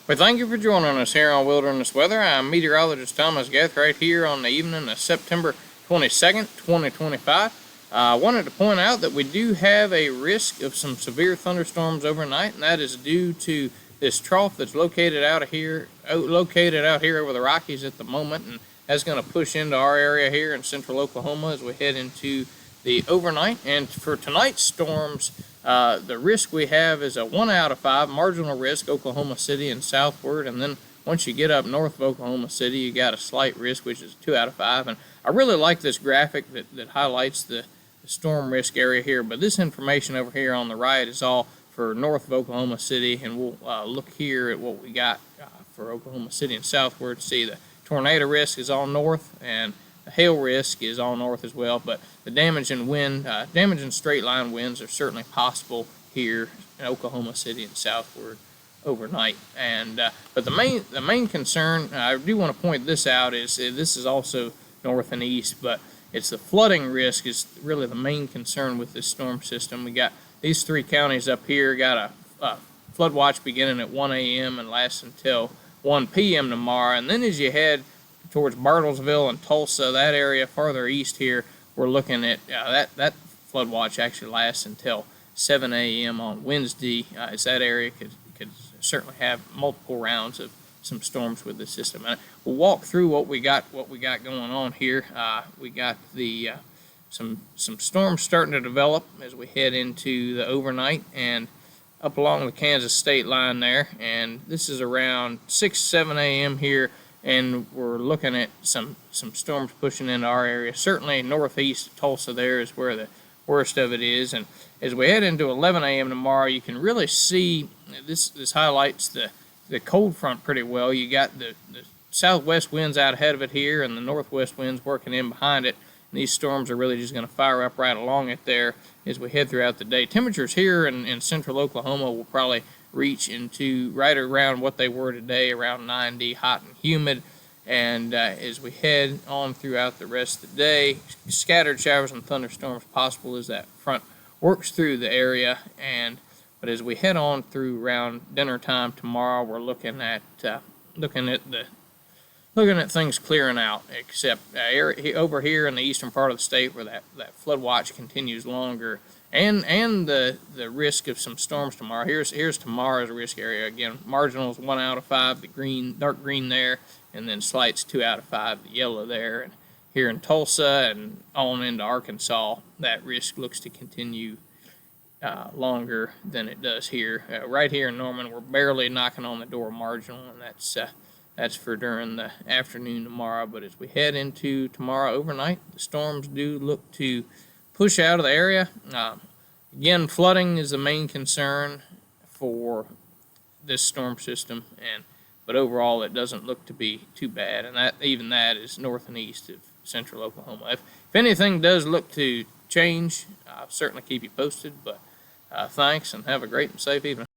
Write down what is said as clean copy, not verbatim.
Well, thank you for joining us here on Wilderness Weather. I'm meteorologist Thomas Gath right here on the evening of September 22nd, 2025. I wanted to point out that we do have a risk of some severe thunderstorms overnight, and that is due to this trough that's located out here over the Rockies at the moment, and that's going to push into our area here in central Oklahoma as we head into the overnight. And for tonight's storms, the risk we have is a 1 out of 5 marginal risk, Oklahoma City and southward. And then once you get up north of Oklahoma City, you got a slight risk, which is 2 out of 5. And I really like this graphic that highlights the storm risk area here. But this information over here on the right is all for north of Oklahoma City. And we'll look here at what we got for Oklahoma City and southward. See, the tornado risk is all north, and the hail risk is all north as well, but the damage and straight line winds are certainly possible here in Oklahoma City and southward overnight. And but the main concern, I do want to point this out, is this is also north and east, but it's the flooding risk is really the main concern with this storm system. We got these 3 counties up here got a flood watch beginning at 1 a.m. and lasts until 1 p.m. tomorrow, and then as you head towards Bartlesville and Tulsa, that area farther east here, we're looking at that flood watch actually lasts until 7 a.m. on Wednesday, as that area could certainly have multiple rounds of some storms with the system. And we'll walk through what we got going on here. We got the some storms starting to develop as we head into the overnight and up along the Kansas state line there. And this is around 7 a.m. here. And we're looking at some storms pushing into our area. Certainly northeast of Tulsa there is where the worst of it is. And as we head into 11 a.m. tomorrow, you can really see this highlights the cold front pretty well. You got the southwest winds out ahead of it here, and the northwest winds working in behind it. And these storms are really just going to fire up right along it there as we head throughout the day. Temperatures here in central Oklahoma will probably reach into right around what they were today, around 90, hot and humid. And as we head on throughout the rest of the day, scattered showers and thunderstorms possible as that front works through the area. But as we head on through around dinner time tomorrow, we're looking at things clearing out, except over here in the eastern part of the state where that flood watch continues longer, and the risk of some storms tomorrow. Here's tomorrow's risk area. Again, marginals 1 out of 5, the dark green there, and then slights 2 out of 5, the yellow there. And here in Tulsa and on into Arkansas, that risk looks to continue longer than it does here. Right here in Norman, we're barely knocking on the door marginal, and that's for during the afternoon tomorrow. But as we head into tomorrow overnight, the storms do look to push out of the area. Again, flooding is the main concern for this storm system, but overall it doesn't look to be too bad, and that is north and east of central Oklahoma. If anything does look to change, I'll certainly keep you posted. But thanks, and have a great and safe evening.